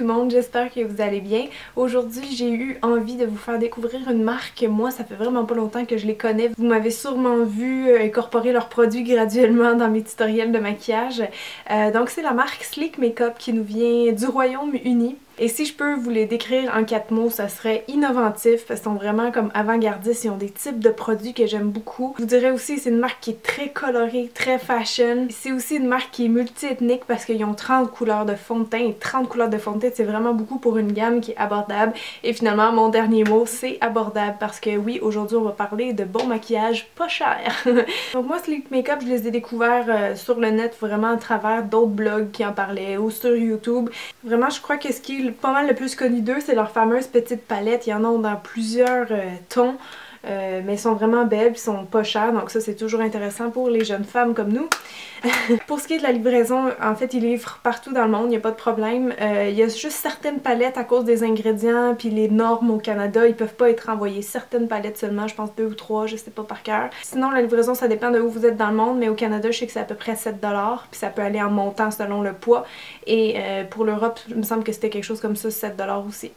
tout le monde, j'espère que vous allez bien. Aujourd'hui, j'ai eu envie de vous faire découvrir une marque. Moi, ça fait vraiment pas longtemps que je les connais. Vous m'avez sûrement vu incorporer leurs produits graduellement dans mes tutoriels de maquillage. Donc c'est la marque Sleek Makeup qui nous vient du Royaume-Uni. Et si je peux vous les décrire en 4 mots, ça serait innovatif parce qu'ils sont vraiment comme avant-gardistes. Ils ont des types de produits que j'aime beaucoup. Je vous dirais aussi c'est une marque qui est très colorée, très fashion. C'est aussi une marque qui est multi-ethnique parce qu'ils ont 30 couleurs de fond de teint et 30 couleurs de fond de teint, c'est vraiment beaucoup pour une gamme qui est abordable. Et finalement, mon dernier mot, c'est abordable parce que oui, aujourd'hui on va parler de bon maquillage pas cher. Donc moi, Sleek Makeup, je les ai découverts sur le net vraiment à travers d'autres blogs qui en parlaient ou sur YouTube. Vraiment, je crois que ce qui est pas mal le plus connu d'eux, c'est leur fameuse petite palette. Il y en a dans plusieurs tons. Mais ils sont vraiment belles, ils sont pas chers, donc ça c'est toujours intéressant pour les jeunes femmes comme nous. Pour ce qui est de la livraison, en fait ils livrent partout dans le monde, il n'y a pas de problème. Il y a juste certaines palettes à cause des ingrédients puis les normes au Canada, ils peuvent pas être envoyés. Certaines palettes seulement, je pense 2 ou 3, je sais pas par cœur. Sinon la livraison ça dépend de où vous êtes dans le monde, mais au Canada je sais que c'est à peu près 7$, puis ça peut aller en montant selon le poids. Et pour l'Europe, il me semble que c'était quelque chose comme ça, 7$ aussi.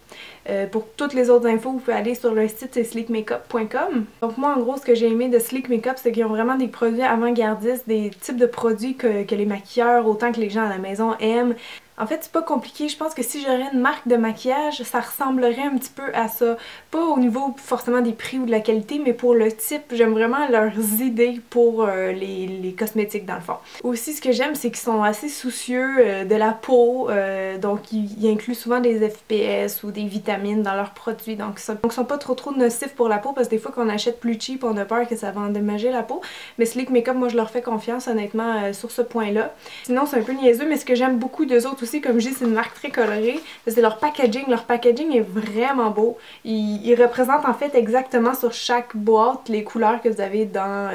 Pour toutes les autres infos, vous pouvez aller sur le site, c'est sleekmakeup.com. Donc moi en gros ce que j'ai aimé de Sleek Makeup, c'est qu'ils ont vraiment des produits avant-gardistes, des types de produits que les maquilleurs autant que les gens à la maison aiment. En fait, c'est pas compliqué. Je pense que si j'aurais une marque de maquillage, ça ressemblerait un petit peu à ça. Pas au niveau forcément des prix ou de la qualité, mais pour le type, j'aime vraiment leurs idées pour les cosmétiques dans le fond. Aussi, ce que j'aime, c'est qu'ils sont assez soucieux de la peau. Donc, ils incluent souvent des FPS ou des vitamines dans leurs produits. Donc, ils sont pas trop nocifs pour la peau parce que des fois, quand on achète plus cheap, on a peur que ça va endommager la peau. Mais Sleek Makeup, moi, je leur fais confiance honnêtement sur ce point-là. Sinon, c'est un peu niaiseux, mais ce que j'aime beaucoup d'eux autres aussi, comme je dis, c'est une marque très colorée, c'est leur packaging. Leur packaging est vraiment beau. Il représente en fait exactement sur chaque boîte les couleurs que vous avez dans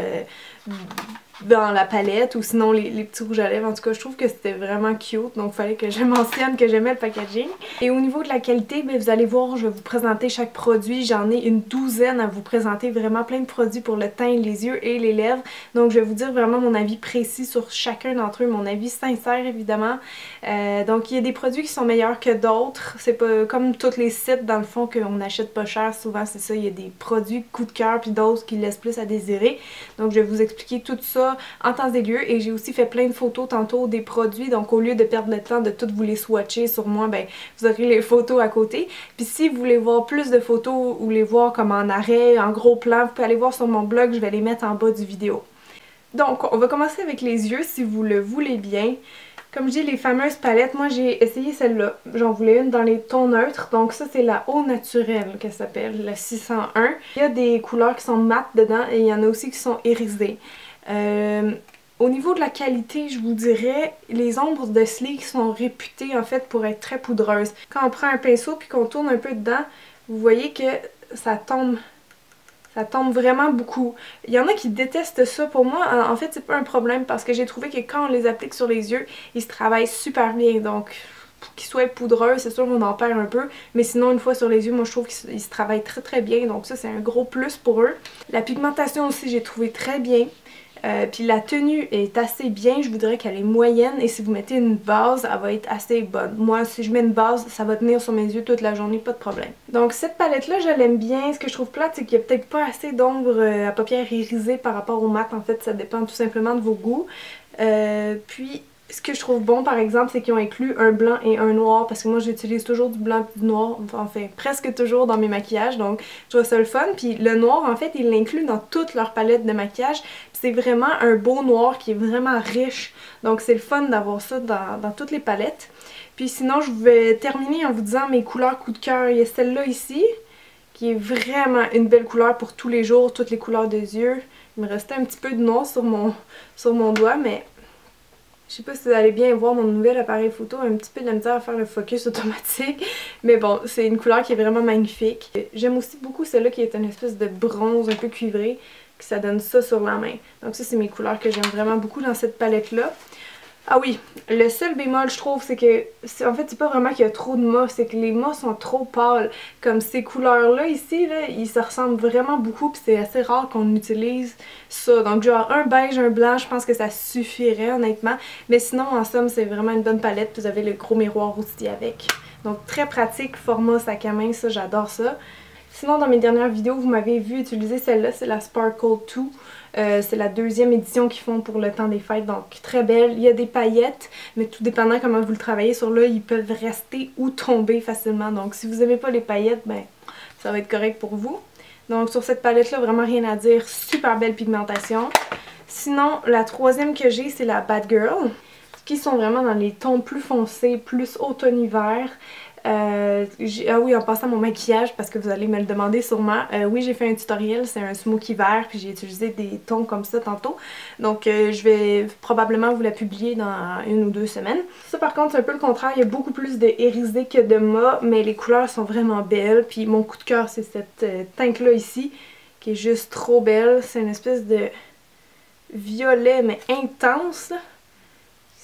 la palette ou sinon les petits rouges à lèvres. En tout cas, je trouve que c'était vraiment cute, donc il fallait que je mentionne que j'aimais le packaging. Et au niveau de la qualité, bien, vous allez voir, je vais vous présenter chaque produit. J'en ai une douzaine à vous présenter, vraiment plein de produits pour le teint, les yeux et les lèvres. Donc je vais vous dire vraiment mon avis précis sur chacun d'entre eux, mon avis sincère évidemment. Donc il y a des produits qui sont meilleurs que d'autres. C'est pas comme tous les sites dans le fond qu'on achète pas cher, souvent c'est ça, il y a des produits coup de cœur puis d'autres qui laissent plus à désirer. Donc je vais vous expliquer tout ça en temps et lieu, et j'ai aussi fait plein de photos tantôt des produits, donc au lieu de perdre le temps de toutes vous les swatcher sur moi, ben vous aurez les photos à côté. Puis si vous voulez voir plus de photos ou les voir comme en arrêt, en gros plan, vous pouvez aller voir sur mon blog, je vais les mettre en bas du vidéo. Donc on va commencer avec les yeux si vous le voulez bien. Comme je dis, les fameuses palettes, moi j'ai essayé celle-là. J'en voulais une dans les tons neutres. Donc ça c'est la Eau Naturelle qu'elle s'appelle, la 601. Il y a des couleurs qui sont mates dedans et il y en a aussi qui sont irisées. Au niveau de la qualité, je vous dirais, les ombres de Sleek sont réputées en fait pour être très poudreuses. Quand on prend un pinceau puis qu'on tourne un peu dedans, vous voyez que ça tombe vraiment beaucoup. Il y en a qui détestent ça. Pour moi, en fait, c'est pas un problème parce que j'ai trouvé que quand on les applique sur les yeux, ils se travaillent super bien. Donc, pour qu'ils soient poudreux, c'est sûr qu'on en perd un peu. Mais sinon, une fois sur les yeux, moi je trouve qu'ils se travaillent très bien. Donc ça, c'est un gros plus pour eux. La pigmentation aussi, j'ai trouvé très bien. Puis la tenue est assez bien, je vous dirais qu'elle est moyenne, et si vous mettez une base, elle va être assez bonne. Moi, si je mets une base, ça va tenir sur mes yeux toute la journée, pas de problème. Donc cette palette-là, je l'aime bien. Ce que je trouve plate, c'est qu'il n'y a peut-être pas assez d'ombre à paupières irisées par rapport au mat. En fait, ça dépend tout simplement de vos goûts. Puis ce que je trouve bon par exemple, c'est qu'ils ont inclus un blanc et un noir, parce que moi j'utilise toujours du blanc et du noir, enfin presque toujours dans mes maquillages, donc je trouve ça le fun. Puis le noir en fait ils l'incluent dans toute leur palette de maquillage, c'est vraiment un beau noir qui est vraiment riche, donc c'est le fun d'avoir ça dans toutes les palettes. Puis sinon je vais terminer en vous disant mes couleurs coup de cœur. Il y a celle-là ici qui est vraiment une belle couleur pour tous les jours, toutes les couleurs des yeux. Il me restait un petit peu de noir sur mon doigt, mais je sais pas si vous allez bien voir mon nouvel appareil photo, un petit peu de la misère à faire le focus automatique. Mais bon, c'est une couleur qui est vraiment magnifique. J'aime aussi beaucoup celle-là qui est une espèce de bronze un peu cuivré, que ça donne ça sur la main. Donc ça, c'est mes couleurs que j'aime vraiment beaucoup dans cette palette-là. Ah oui, le seul bémol je trouve, c'est que, en fait c'est pas vraiment qu'il y a trop de mâts, c'est que les mâts sont trop pâles. Comme ces couleurs-là ici, là, ils se ressemblent vraiment beaucoup, puis c'est assez rare qu'on utilise ça. Donc genre un beige, un blanc, je pense que ça suffirait honnêtement. Mais sinon en somme c'est vraiment une bonne palette, puis vous avez le gros miroir aussi avec. Donc très pratique, format sac à main, ça j'adore ça. Sinon dans mes dernières vidéos vous m'avez vu utiliser celle-là, c'est la Sparkle 2. C'est la deuxième édition qu'ils font pour le temps des fêtes, donc très belle. Il y a des paillettes, mais tout dépendant comment vous le travaillez sur là, ils peuvent rester ou tomber facilement. Donc si vous n'aimez pas les paillettes, ben ça va être correct pour vous. Donc sur cette palette-là, vraiment rien à dire, super belle pigmentation. Sinon, la troisième que j'ai, c'est la Bad Girl, qui sont vraiment dans les tons plus foncés, plus automne-hiver. Ah oui, en passant à mon maquillage, parce que vous allez me le demander sûrement, oui j'ai fait un tutoriel, c'est un smoky vert, puis j'ai utilisé des tons comme ça tantôt, donc je vais probablement vous la publier dans 1 ou 2 semaines. Ça par contre c'est un peu le contraire, il y a beaucoup plus de irisé que de mat, mais les couleurs sont vraiment belles, puis mon coup de cœur c'est cette teinte là ici, qui est juste trop belle, c'est une espèce de violet mais intense là.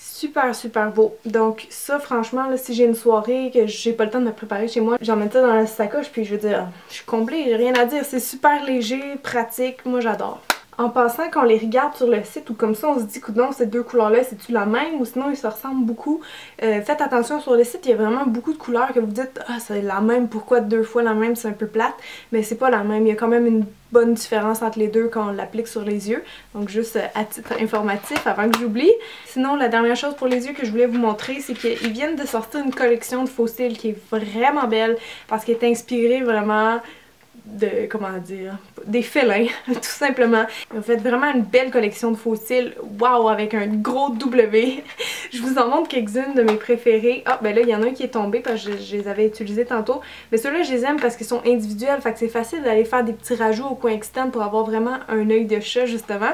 Super super beau. Donc ça franchement là, si j'ai une soirée que j'ai pas le temps de me préparer chez moi, j'emmène ça dans la sacoche puis je veux dire, je suis comblée, j'ai rien à dire, c'est super léger, pratique, moi j'adore. En passant, quand on les regarde sur le site ou comme ça, on se dit, coudonc, ces deux couleurs-là, c'est-tu la même ou sinon ils se ressemblent beaucoup. Faites attention sur le site, il y a vraiment beaucoup de couleurs que vous dites, ah c'est la même, pourquoi 2 fois la même, c'est un peu plate. Mais c'est pas la même, il y a quand même une bonne différence entre les deux quand on l'applique sur les yeux. Donc juste à titre informatif avant que j'oublie. Sinon, la dernière chose pour les yeux que je voulais vous montrer, c'est qu'ils viennent de sortir une collection de faux cils qui est vraiment belle parce qu'elle est inspirée vraiment de, comment dire, des félins, tout simplement. Ils ont fait vraiment une belle collection de faux cils, waouh, avec un gros W. Je vous en montre quelques-unes de mes préférées. Ah, ben là, il y en a un qui est tombé parce que je les avais utilisés tantôt. Mais ceux-là, je les aime parce qu'ils sont individuels, fait que c'est facile d'aller faire des petits rajouts au coin externe pour avoir vraiment un œil de chat, justement.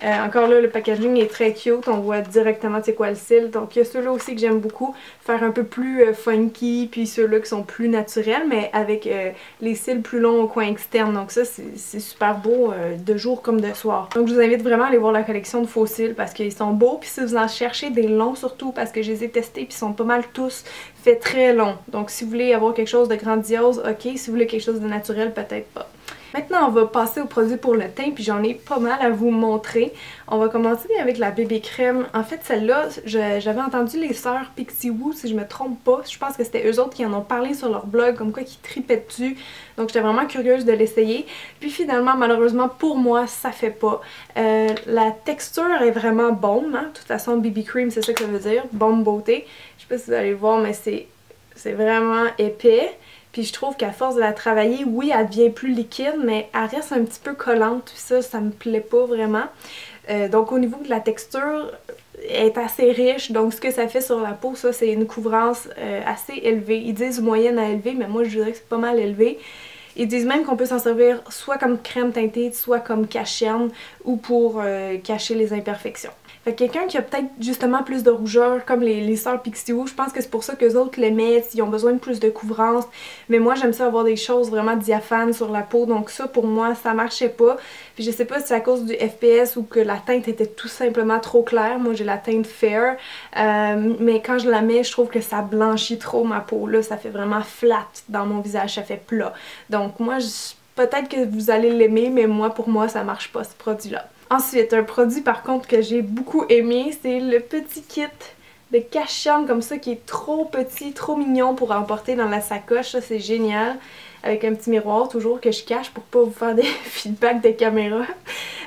Encore là, le packaging est très cute, on voit directement c'est quoi le cil. Donc il y a ceux-là aussi que j'aime beaucoup, faire un peu plus funky, puis ceux-là qui sont plus naturels, mais avec les cils plus longs au coin externe. Donc ça, c'est super beau de jour comme de soir. Donc je vous invite vraiment à aller voir la collection de faux cils parce qu'ils sont beaux, puis si vous en cherchez des longs surtout, parce que je les ai testés, puis ils sont pas mal tous faits très longs. Donc si vous voulez avoir quelque chose de grandiose, ok. Si vous voulez quelque chose de naturel, peut-être pas. Maintenant, on va passer aux produits pour le teint, puis j'en ai pas mal à vous montrer. On va commencer avec la bébé crème. En fait, celle-là, j'avais entendu les sœurs Pixie Woo, si je me trompe pas. Je pense que c'était eux autres qui en ont parlé sur leur blog, comme quoi qu'ils tripaient dessus. Donc j'étais vraiment curieuse de l'essayer. Puis finalement, malheureusement, pour moi, ça fait pas. La texture est vraiment bombe, hein. De toute façon, BB cream, c'est ça que ça veut dire, bombe beauté. Je sais pas si vous allez le voir, mais c'est vraiment épais. Puis je trouve qu'à force de la travailler, oui, elle devient plus liquide, mais elle reste un petit peu collante. Ça me plaît pas vraiment. Donc au niveau de la texture, elle est assez riche. Donc ce que ça fait sur la peau, ça, c'est une couvrance assez élevée. Ils disent moyenne à élevée, mais moi je dirais que c'est pas mal élevé. Ils disent même qu'on peut s'en servir soit comme crème teintée, soit comme cache-cerne ou pour cacher les imperfections. Fait que quelqu'un qui a peut-être justement plus de rougeur, comme les sœurs Pixie Woo, je pense que c'est pour ça que les autres l'aimaient, ils ont besoin de plus de couvrance. Mais moi, j'aime ça avoir des choses vraiment diaphanes sur la peau, donc ça, pour moi, ça marchait pas. Puis je sais pas si c'est à cause du FPS ou que la teinte était tout simplement trop claire. Moi, j'ai la teinte fair, mais quand je la mets, je trouve que ça blanchit trop ma peau. Là, ça fait vraiment flat dans mon visage, ça fait plat. Donc moi, peut-être que vous allez l'aimer, mais moi, pour moi, ça marche pas, ce produit-là. Ensuite, un produit par contre que j'ai beaucoup aimé, c'est le petit kit de cache-cerne comme ça qui est trop petit, trop mignon pour emporter dans la sacoche. Ça, c'est génial. Avec un petit miroir toujours que je cache pour pas vous faire des feedbacks de caméra.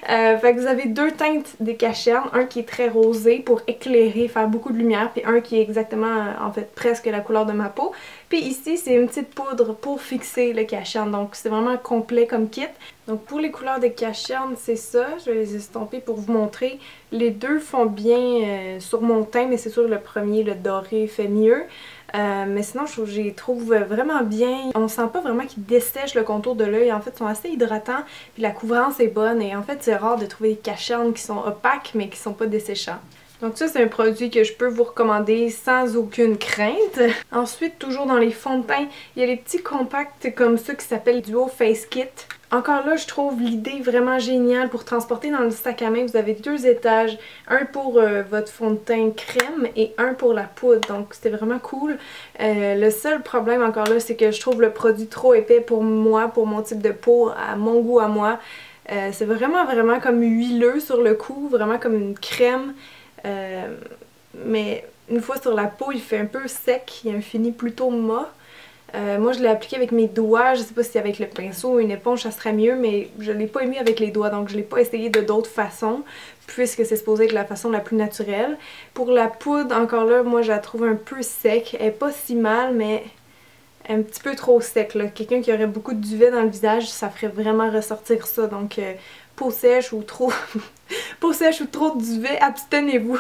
Fait que vous avez deux teintes de cache-cerne, un qui est très rosé pour éclairer, faire beaucoup de lumière, puis un qui est exactement, en fait, presque la couleur de ma peau. Puis ici, c'est une petite poudre pour fixer le cache-cerne, donc c'est vraiment complet comme kit. Donc pour les couleurs de cache-cerne, c'est ça, je vais les estomper pour vous montrer. Les deux font bien sur mon teint, mais c'est sûr le premier, le doré, fait mieux. Mais sinon, je les trouve vraiment bien. On sent pas vraiment qu'ils dessèchent le contour de l'œil. En fait, ils sont assez hydratants. Puis la couvrance est bonne. Et en fait, c'est rare de trouver des cache-cernes qui sont opaques, mais qui sont pas desséchants. Donc ça, c'est un produit que je peux vous recommander sans aucune crainte. Ensuite, toujours dans les fonds de teint, il y a les petits compacts comme ça qui s'appellent Duo Face Kit. Encore là, je trouve l'idée vraiment géniale pour transporter dans le sac à main. Vous avez deux étages, un pour votre fond de teint crème et un pour la poudre. Donc c'était vraiment cool. Le seul problème encore là, c'est que je trouve le produit trop épais pour moi, pour mon type de peau, à mon goût à moi. C'est vraiment comme huileux sur le cou, vraiment comme une crème. Mais une fois sur la peau, il fait un peu sec, il y a un fini plutôt mat. Moi je l'ai appliqué avec mes doigts, je sais pas si avec le pinceau ou une éponge ça serait mieux, mais je l'ai pas mis avec les doigts, donc je l'ai pas essayé de d'autres façons, puisque c'est supposé être la façon la plus naturelle. Pour la poudre, encore là, moi je la trouve un peu sec, elle est pas si mal, mais un petit peu trop sec. Quelqu'un qui aurait beaucoup de duvet dans le visage, ça ferait vraiment ressortir ça, donc peau sèche ou trop peau sèche ou trop de duvet, abstenez-vous.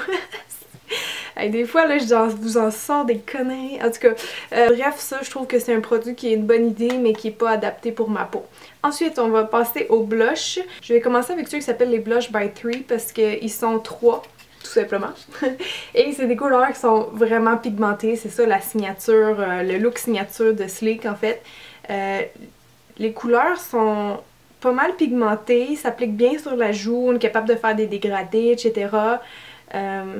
Hey, des fois là je vous en sors des conneries. En tout cas, bref, ça je trouve que c'est un produit qui est une bonne idée mais qui est pas adapté pour ma peau. Ensuite on va passer au blush. Je vais commencer avec ceux qui s'appellent les Blush by 3 parce qu'ils sont 3 tout simplement. Et c'est des couleurs qui sont vraiment pigmentées, c'est ça la signature, le look signature de Sleek en fait. Les couleurs sont pas mal pigmentées, s'appliquent bien sur la joue, on est capable de faire des dégradés, etc.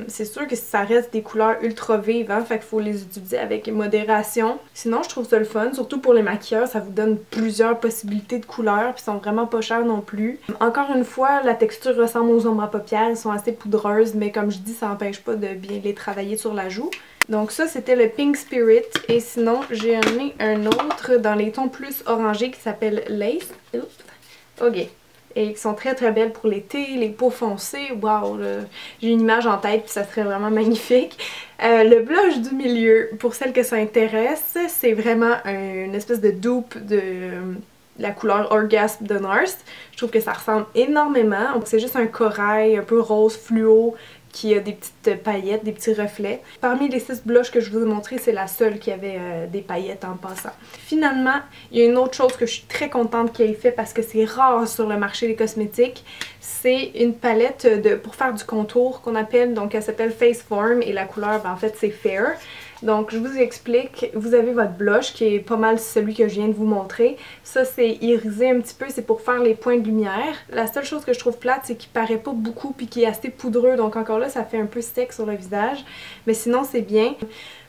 C'est sûr que ça reste des couleurs ultra vives, hein, fait qu'il faut les utiliser avec modération. Sinon, je trouve ça le fun, surtout pour les maquilleurs, ça vous donne plusieurs possibilités de couleurs, puis sont vraiment pas chères non plus. Encore une fois, la texture ressemble aux ombres à paupières, elles sont assez poudreuses, mais comme je dis, ça n'empêche pas de bien les travailler sur la joue. Donc ça, c'était le Pink Spirit, et sinon, j'ai amené un autre dans les tons plus orangés qui s'appelle Lace. Oups. Ok. Et qui sont très très belles pour l'été, les peaux foncées, waouh, j'ai une image en tête puis ça serait vraiment magnifique. Le blush du milieu, pour celles que ça intéresse, c'est vraiment une espèce de dupe de la couleur Orgasm de NARS. Je trouve que ça ressemble énormément, c'est juste un corail un peu rose fluo qui a des petites paillettes, des petits reflets. Parmi les 6 blushs que je vous ai montrés, c'est la seule qui avait des paillettes en passant. Finalement, il y a une autre chose que je suis très contente qu'il ait fait parce que c'est rare sur le marché des cosmétiques. C'est une palette pour faire du contour qu'on appelle, donc elle s'appelle Face Form et la couleur, ben, en fait c'est Fair. Donc je vous explique, vous avez votre blush qui est pas mal celui que je viens de vous montrer. Ça c'est irisé un petit peu, c'est pour faire les points de lumière. La seule chose que je trouve plate c'est qu'il paraît pas beaucoup puis qu'il est assez poudreux, donc encore là ça fait un peu sec sur le visage. Mais sinon c'est bien.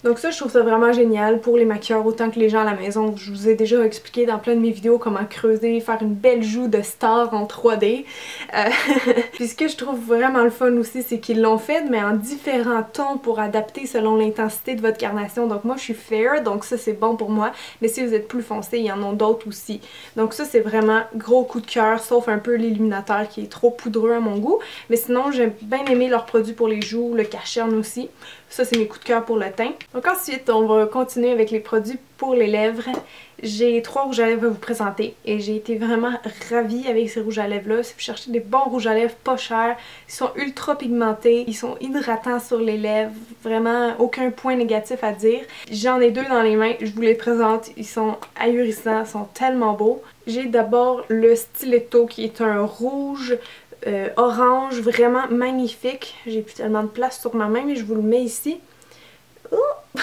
Donc ça je trouve ça vraiment génial pour les maquilleurs autant que les gens à la maison. Je vous ai déjà expliqué dans plein de mes vidéos comment creuser, faire une belle joue de star en 3D. Puis ce que je trouve vraiment le fun aussi c'est qu'ils l'ont fait mais en différents tons pour adapter selon l'intensité de votre carnation. Donc moi je suis fair donc ça c'est bon pour moi. Mais si vous êtes plus foncé il y en a d'autres aussi. Donc ça c'est vraiment gros coup de cœur sauf un peu l'illuminateur qui est trop poudreux à mon goût. Mais sinon j'ai bien aimé leurs produits pour les joues, le cache-cerne aussi. Ça c'est mes coups de cœur pour le teint. Donc ensuite on va continuer avec les produits pour les lèvres. J'ai 3 rouges à lèvres à vous présenter et j'ai été vraiment ravie avec ces rouges à lèvres là. Si vous cherchez des bons rouges à lèvres pas chers, ils sont ultra pigmentés, ils sont hydratants sur les lèvres, vraiment aucun point négatif à dire. J'en ai 2 dans les mains, je vous les présente, ils sont ahurissants, ils sont tellement beaux. J'ai d'abord le Stiletto qui est un rouge orange vraiment magnifique. J'ai plus tellement de place sur ma main mais je vous le mets ici. Oh!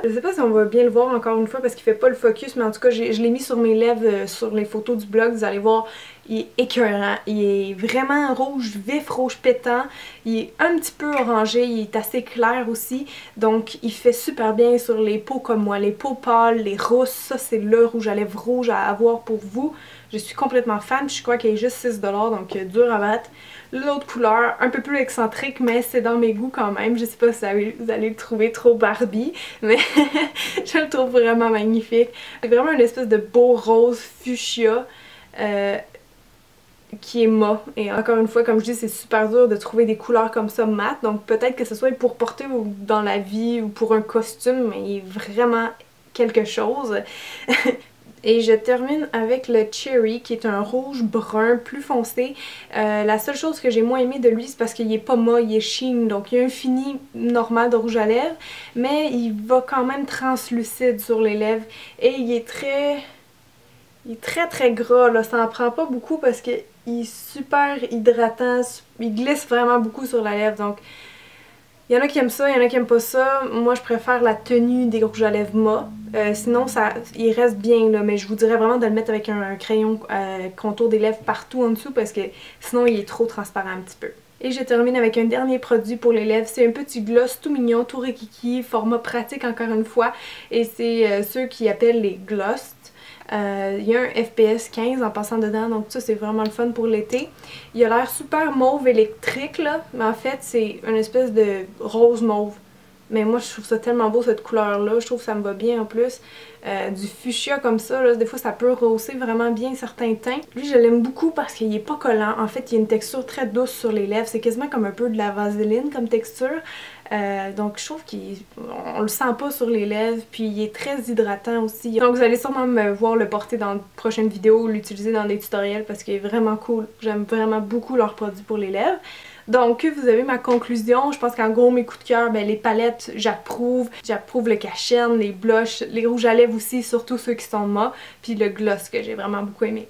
Je sais pas si on va bien le voir encore une fois parce qu'il fait pas le focus, mais en tout cas je l'ai mis sur mes lèvres sur les photos du blog, vous allez voir, il est écœurant, il est vraiment rouge vif, rouge pétant, il est un petit peu orangé, il est assez clair aussi, donc il fait super bien sur les peaux comme moi, les peaux pâles, les rousses, ça c'est le rouge à lèvres rouge à avoir pour vous. Je suis complètement fan, je crois qu'il est juste 6$ donc dur à battre. L'autre couleur, un peu plus excentrique, mais c'est dans mes goûts quand même. Je sais pas si vous allez le trouver trop Barbie, mais je le trouve vraiment magnifique. C'est vraiment une espèce de beau rose fuchsia qui est mat. Et encore une fois, comme je dis, c'est super dur de trouver des couleurs comme ça mat. Donc peut-être que ce soit pour porter dans la vie ou pour un costume, mais il est vraiment quelque chose. Et je termine avec le Cherry qui est un rouge brun plus foncé. La seule chose que j'ai moins aimé de lui c'est parce qu'il est pas mat, il est sheen. Donc il y a un fini normal de rouge à lèvres. Mais il va quand même translucide sur les lèvres. Et il est très gras là. Ça en prend pas beaucoup parce qu'il est super hydratant. Il glisse vraiment beaucoup sur la lèvre. Donc il y en a qui aiment ça, il y en a qui aiment pas ça. Moi je préfère la tenue des rouges à lèvres mat. Sinon il reste bien là, mais je vous dirais vraiment de le mettre avec un crayon contour des lèvres partout en dessous parce que sinon il est trop transparent un petit peu. Et je termine avec un dernier produit pour les lèvres. C'est un petit gloss tout mignon, tout rikiki, format pratique encore une fois. Et c'est ceux qui appellent les gloss. Il y a un FPS 15 en passant dedans, donc ça c'est vraiment le fun pour l'été. Il a l'air super mauve électrique là, mais en fait c'est une espèce de rose mauve. Mais moi je trouve ça tellement beau cette couleur là, je trouve que ça me va bien en plus. Du fuchsia comme ça, là, des fois ça peut rehausser vraiment bien certains teints. Lui je l'aime beaucoup parce qu'il est pas collant, en fait il a une texture très douce sur les lèvres, c'est quasiment comme un peu de la vaseline comme texture. Donc je trouve qu'on le sent pas sur les lèvres, puis il est très hydratant aussi. Donc vous allez sûrement me voir le porter dans de prochaines vidéos ou l'utiliser dans des tutoriels parce qu'il est vraiment cool. J'aime vraiment beaucoup leurs produits pour les lèvres. Donc vous avez ma conclusion, je pense qu'en gros mes coups de cœur, ben, les palettes j'approuve le cache-n, les blushs, les rouges à lèvres aussi, surtout ceux qui sont mat, puis le gloss que j'ai vraiment beaucoup aimé.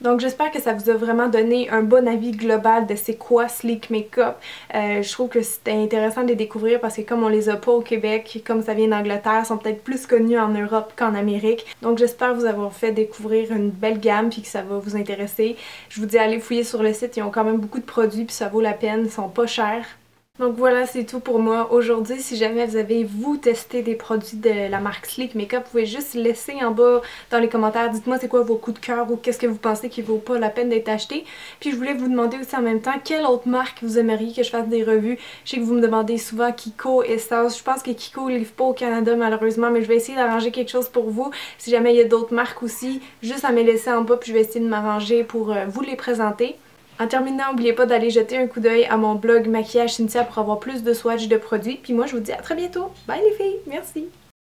Donc j'espère que ça vous a vraiment donné un bon avis global de c'est quoi Sleek Makeup. Je trouve que c'était intéressant de les découvrir parce que comme on les a pas au Québec, comme ça vient d'Angleterre, ils sont peut-être plus connus en Europe qu'en Amérique. Donc j'espère vous avoir fait découvrir une belle gamme puis que ça va vous intéresser. Je vous dis allez fouiller sur le site, ils ont quand même beaucoup de produits puis ça vaut la peine, ils sont pas chers. Donc voilà, c'est tout pour moi aujourd'hui. Si jamais vous avez vous testé des produits de la marque Sleek Makeup, vous pouvez juste laisser en bas dans les commentaires. Dites-moi c'est quoi vos coups de cœur ou qu'est-ce que vous pensez qui vaut pas la peine d'être acheté. Puis je voulais vous demander aussi en même temps quelle autre marque vous aimeriez que je fasse des revues. Je sais que vous me demandez souvent Kiko et Essence. Je pense que Kiko ne livre pas au Canada malheureusement, mais je vais essayer d'arranger quelque chose pour vous. Si jamais il y a d'autres marques aussi, juste à me laisser en bas puis je vais essayer de m'arranger pour vous les présenter. En terminant, n'oubliez pas d'aller jeter un coup d'œil à mon blog Maquillage Cynthia pour avoir plus de swatch de produits. Puis moi, je vous dis à très bientôt. Bye les filles! Merci!